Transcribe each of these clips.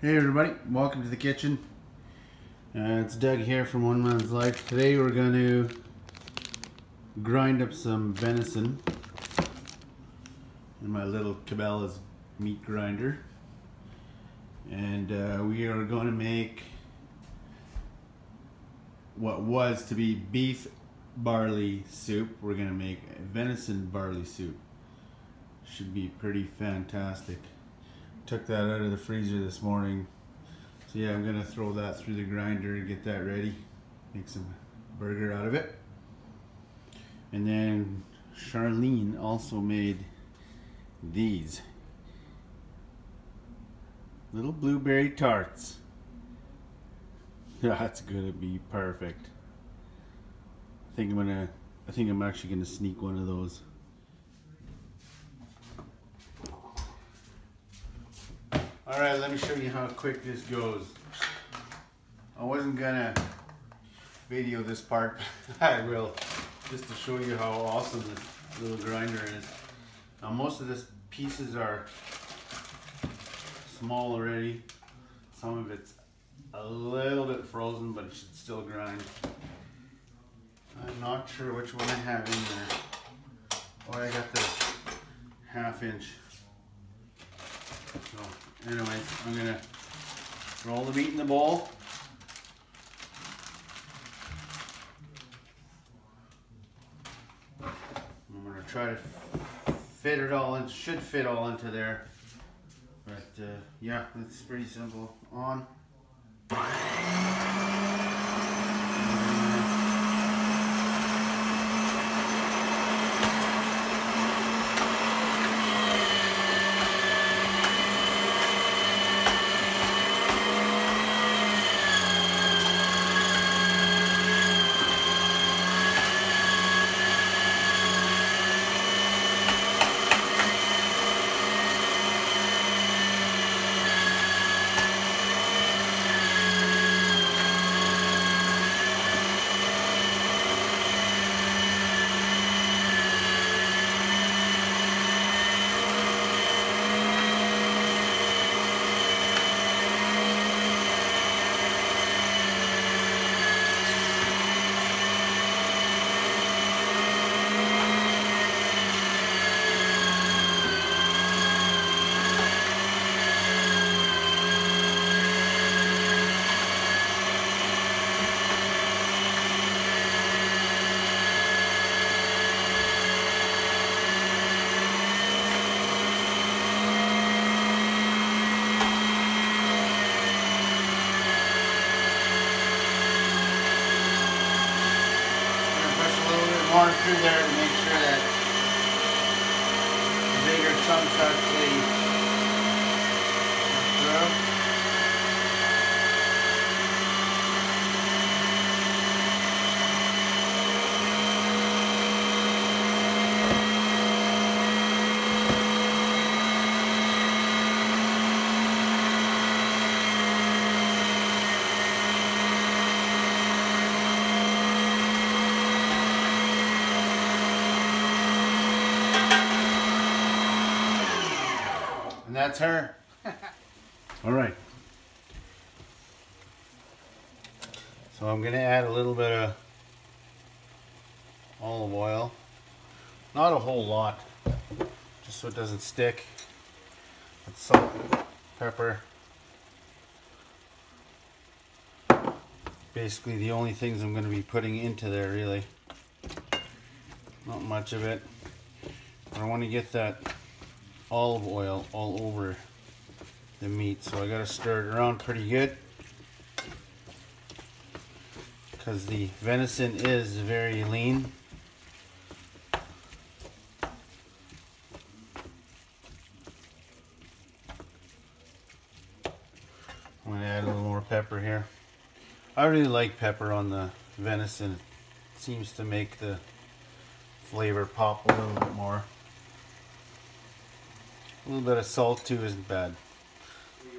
Hey everybody, welcome to the kitchen. It's Doug here from One Man's Life. Today we're going to grind up some venison in my little Cabela's meat grinder. And we are going to make what was to be beef barley soup. We're going to make venison barley soup. Should be pretty fantastic. Took that out of the freezer this morning. So yeah, I'm gonna throw that through the grinder and get that ready. Make some burger out of it. And then Charlene also made these little blueberry tarts. That's gonna be perfect. I think I'm actually gonna sneak one of those. Alright, let me show you how quick this goes. I wasn't gonna video this part, I will, just to show you how awesome this little grinder is. Now most of these pieces are small already. Some of it's a little bit frozen, but it should still grind. I'm not sure which one I have in there. Oh, I got the 1/2 inch. So, anyways, I'm gonna roll the meat in the bowl. I'm gonna try to fit it all in. Should fit all into there. But yeah, it's pretty simple. On. More through there to make sure that the bigger chunks actually through. And that's her. All right. So I'm gonna add a little bit of olive oil. Not a whole lot, just so it doesn't stick. With salt, pepper. Basically the only things I'm gonna be putting into there, really. Not much of it. But I want to get that olive oil all over the meat, so I gotta stir it around pretty good because the venison is very lean. I'm gonna add a little more pepper here. I really like pepper on the venison. It seems to make the flavor pop a little bit more. A little bit of salt too isn't bad.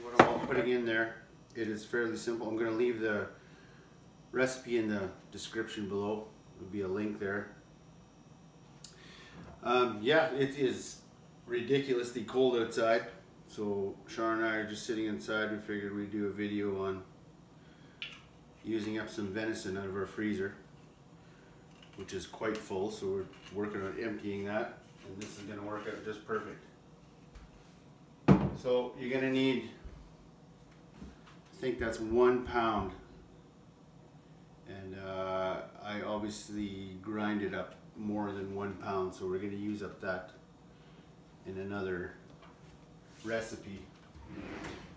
What I'm all putting in there, it is fairly simple. I'm going to leave the recipe in the description below. There'll be a link there. Yeah, it is ridiculously cold outside. So Char and I are just sitting inside. We figured we'd do a video on using up some venison out of our freezer, which is quite full, so we're working on emptying that, and this is going to work out just perfect. So you're going to need, I think that's 1 pound, and I obviously grind it up more than 1 pound, so we're going to use up that in another recipe.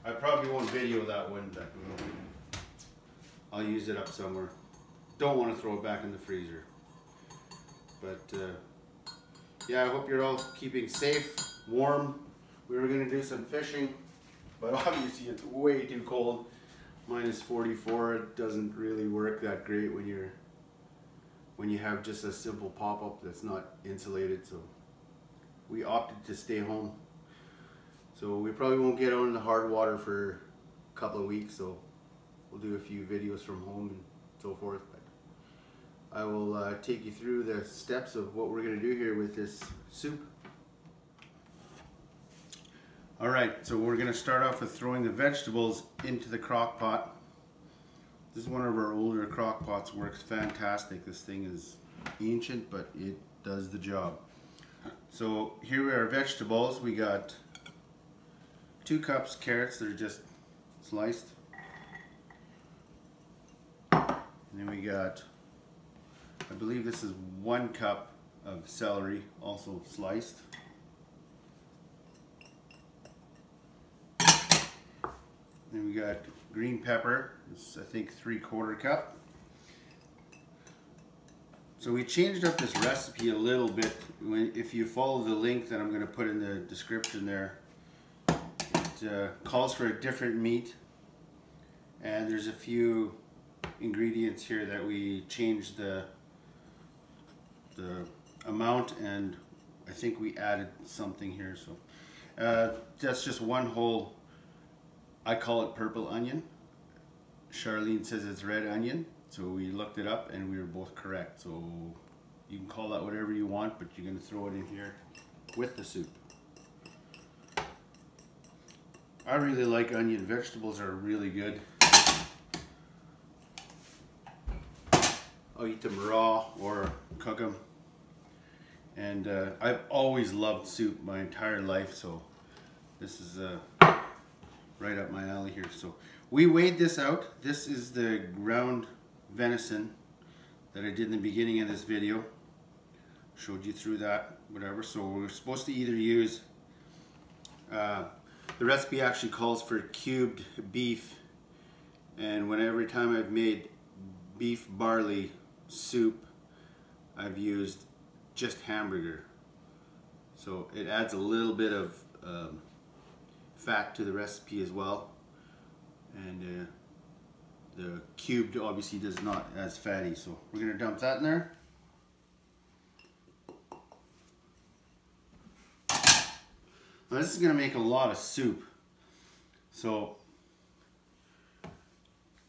I probably won't video that one, but I'll use it up somewhere. Don't want to throw it back in the freezer. But yeah, I hope you're all keeping safe, warm. We were going to do some fishing, but obviously it's way too cold. Minus 44. It doesn't really work that great when you have just a simple pop-up that's not insulated. So we opted to stay home. So we probably won't get out in the hard water for a couple of weeks. So we'll do a few videos from home and so forth. But I will take you through the steps of what we're going to do here with this soup. Alright, so we're going to start off with throwing the vegetables into the crock pot. This is one of our older crock pots, works fantastic. This thing is ancient, but it does the job. So here are our vegetables. We got 2 cups carrots that are just sliced. And then we got, I believe this is 1 cup of celery, also sliced. Then we got green pepper, it's I think 3/4 cup. So we changed up this recipe a little bit. If you follow the link that I'm going to put in the description there, it calls for a different meat, and there's a few ingredients here that we changed the amount, and I think we added something here. So that's just 1 whole, I call it purple onion. Charlene says it's red onion, so we looked it up and we were both correct. So you can call that whatever you want, but you're going to throw it in here with the soup. I really like onion. Vegetables are really good. I'll eat them raw or cook them. And I've always loved soup my entire life, so this is right up my alley here. So we weighed this out. This is the ground venison that I did in the beginning of this video. Showed you through that, whatever. So we're supposed to either use, the recipe actually calls for cubed beef, and every time I've made beef barley soup, I've used just hamburger. So it adds a little bit of fat to the recipe as well, and the cubed obviously does not as fatty. So we're going to dump that in there. Now this is going to make a lot of soup, so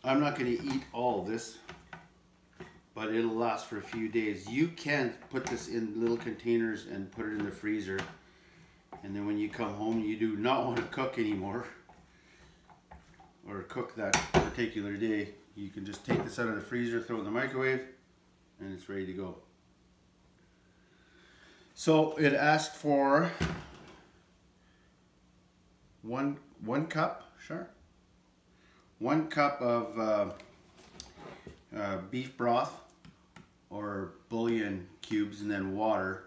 I'm not going to eat all of this, but it'll last for a few days. You can put this in little containers and put it in the freezer, and then when you come home, you do not want to cook anymore or cook that particular day, you can just take this out of the freezer, throw it in the microwave, and it's ready to go. So it asked for one cup, sure, 1 cup of beef broth or bouillon cubes, and then water.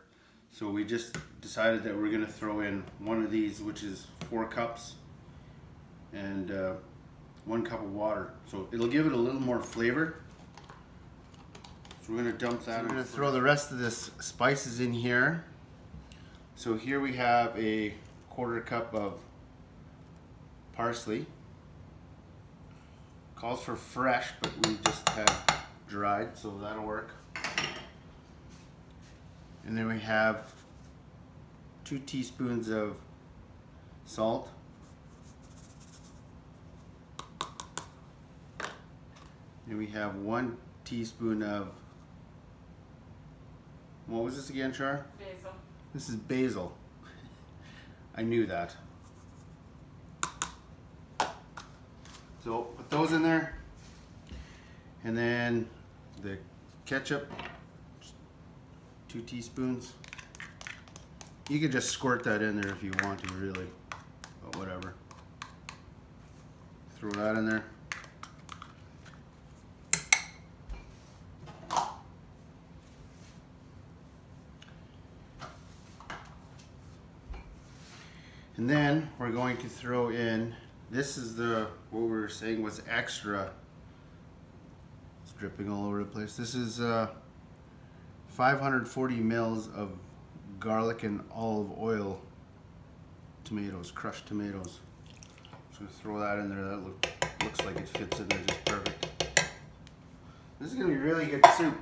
So we just decided that we're going to throw in one of these, which is 4 cups, and 1 cup of water. So it'll give it a little more flavor. So we're going to dump that. So we're going to throw the rest of this spices in here. So here we have a 1/4 cup of parsley. Calls for fresh, but we just have dried, so that'll work. And then we have 2 teaspoons of salt. And we have 1 teaspoon of, what was this again, Char? Basil. This is basil. I knew that. So put those in there, and then the ketchup, 2 teaspoons. You could just squirt that in there if you want to, really, but whatever. Throw that in there. And then we're going to throw in, this is what we were saying was extra. It's dripping all over the place. This is 540 mils of garlic and olive oil tomatoes, crushed tomatoes. Just gonna throw that in there. That looks like it fits in there just perfect. This is gonna be really good soup.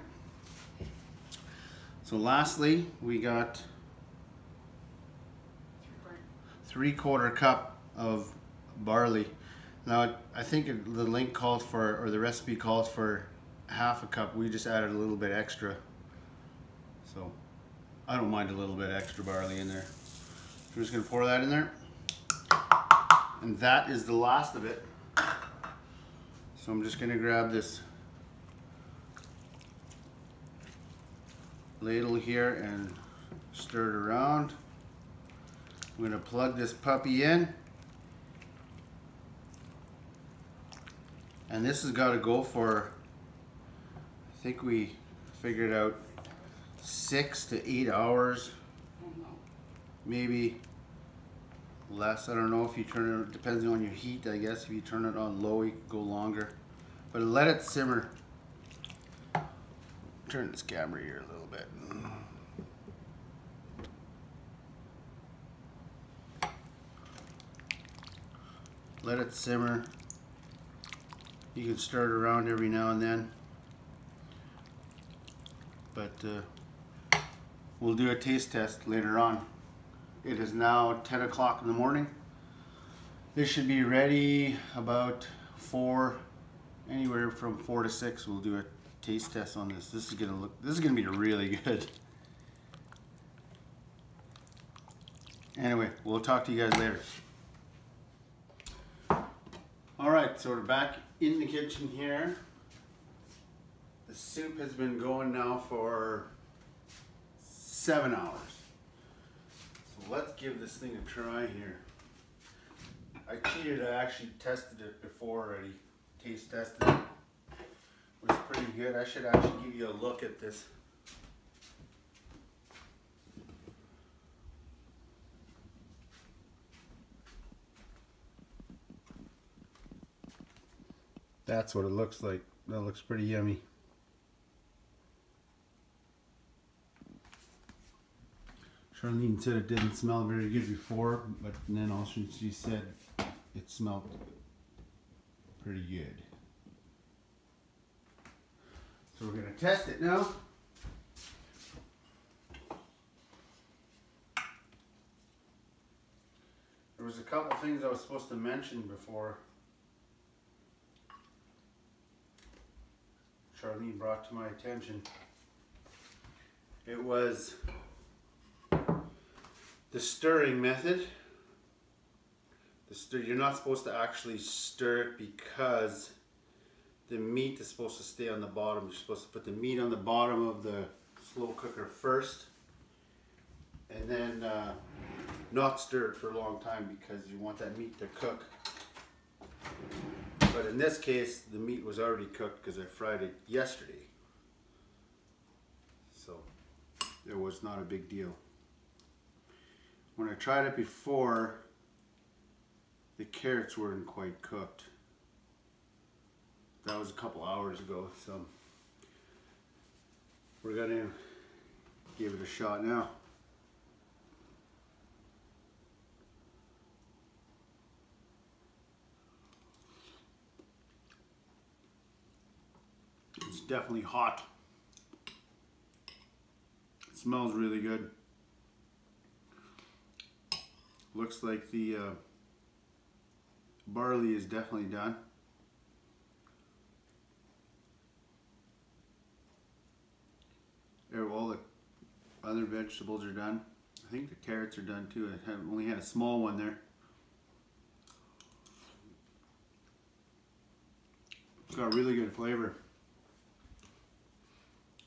So lastly, we got 3/4 cup of barley. Now I think the link called for, or the recipe calls for 1/2 cup. We just added a little bit extra. So I don't mind a little bit extra barley in there. So we're just gonna pour that in there. And that is the last of it. So I'm just gonna grab this ladle here and stir it around. I'm gonna plug this puppy in. And this has got to go for, I think we figured out 6 to 8 hours. Maybe less. I don't know if you turn it, depends on your heat, I guess. If you turn it on low, you can go longer. But let it simmer. Turn this camera here a little bit. Let it simmer. You can stir it around every now and then. But we'll do a taste test later on. It is now 10 o'clock in the morning. This should be ready about 4, anywhere from 4 to 6. We'll do a taste test on this. This is gonna be really good. Anyway, we'll talk to you guys later. Alright, so we're back in the kitchen here. The soup has been going now for 7 hours. So let's give this thing a try here. I cheated, I actually tested it before already. Taste tested it. It was pretty good. I should actually give you a look at this. That's what it looks like. That looks pretty yummy. Charlene said it didn't smell very good before, but then also she said it smelled pretty good. So we're gonna test it now. There was a couple things I was supposed to mention before Charlene brought to my attention. It was the stirring method. You're not supposed to actually stir it because the meat is supposed to stay on the bottom. You're supposed to put the meat on the bottom of the slow cooker first, and then not stir it for a long time because you want that meat to cook. But in this case, the meat was already cooked because I fried it yesterday. So it was not a big deal. When I tried it before, the carrots weren't quite cooked. That was a couple hours ago, so we're gonna give it a shot now. It's definitely hot. It smells really good. Looks like the barley is definitely done. All the other vegetables are done. I think the carrots are done too. I only had a small one there. It's got a really good flavor.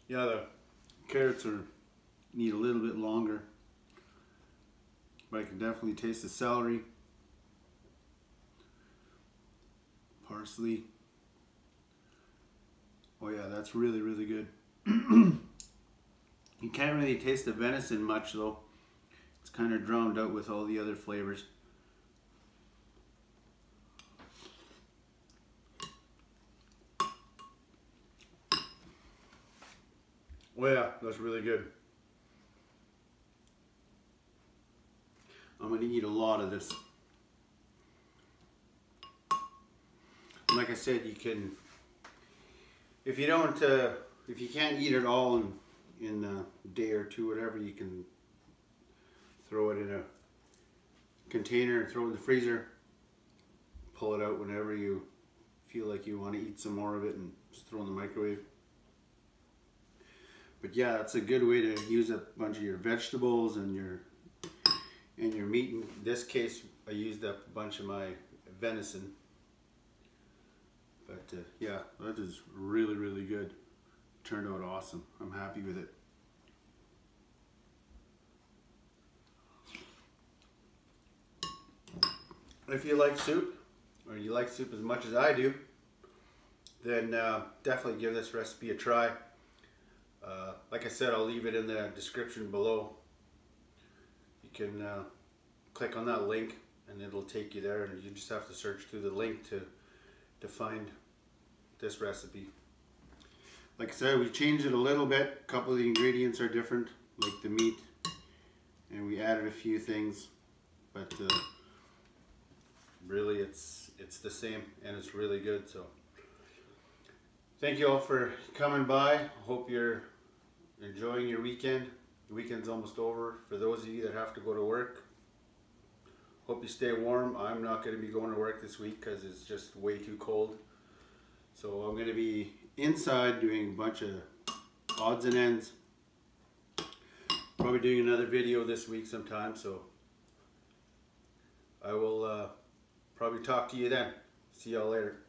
Yeah, the carrots need a little bit longer, but I can definitely taste the celery, parsley. Oh yeah, that's really, really good. You can't really taste the venison much though. It's kind of drowned out with all the other flavors. Oh yeah, that's really good. I'm gonna eat a lot of this. Like I said, you can, if you don't, if you can't eat it all in a day or two, whatever, you can throw it in a container and throw it in the freezer. Pull it out whenever you feel like you want to eat some more of it, and just throw it in the microwave. But yeah, it's a good way to use a bunch of your vegetables and your meat. In this case, I used up a bunch of my venison. But yeah, that is really, really good. Turned out awesome. I'm happy with it. If you like soup, or you like soup as much as I do, then definitely give this recipe a try. Like I said, I'll leave it in the description below. You can click on that link and it'll take you there, and you just have to search through the link to find this recipe. Like I said, we changed it a little bit. A couple of the ingredients are different, like the meat, and we added a few things, but really it's the same, and it's really good. So thank you all for coming by. Hope you're enjoying your weekend. The weekend's almost over for those of you that have to go to work. Hope you stay warm. I'm not going to be going to work this week because it's just way too cold. So I'm going to be inside doing a bunch of odds and ends. Probably doing another video this week sometime, so I will probably talk to you then. See y'all later.